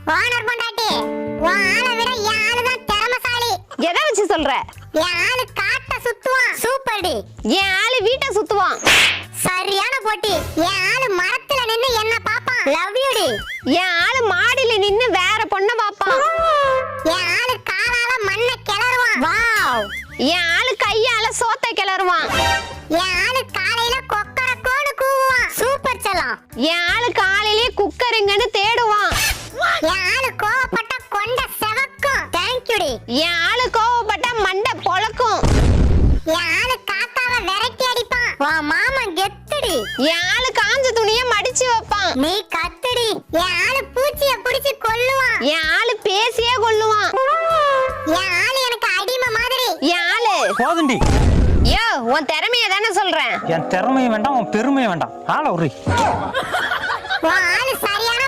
Owner பொண்டாட்டி, உன் ஆளை விட என் ஆளு தான் திறமைசாலி. எதை வச்சு சொல்ற? என் ஆளு காட்ட சுத்துவான். சூப்பர்டி. என் ஆளு வீட்டை சுத்துவான். சரியான போட்டி. என் ஆளு மரத்துல நின்னு என்ன பாப்பான். லவ் யூ டி. என் ஆளு மாடியில நின்னு வேற பொண்ண பாப்பான். என் ஆளு காலால மண்ணை கிளறுவான். வாவ். என் ஆளு கையால சோத்த கிளறுவான். என் ஆளு காலையில கொக்கரக்கோன்னு கூவுவான். சூப்பர் செல்லம். என் ஆளு காலையிலேயே குக்கருங்கன்னு தேடுவான். என் ஆளு கோவப்பட்ட கொண்ட செவக்கும். தேங்க் யூ டி. என் ஆளு கோவப்பட்ட மண்டை பொளக்கும். என் ஆளு காத்தாவ விரட்டி அடிப்பான். வா மாமா கெத்துடி. என் ஆளு காஞ்ச துணிய மடிச்சு வைப்பான். நீ கத்துடி. என் ஆளு பூச்சிய புடிச்சு கொல்லுவான். என் ஆளு பேசியே கொல்லுவான். என் ஆளு எனக்கு அடிமை மாதிரி. என் ஆளு போதுண்டி. யோ, உன் திறமைய தானே சொல்றேன். என் திறமையும் வேண்டாம், உன் பெருமையும் வேண்டாம். ஆள உரி. உன் ஆளு சரியான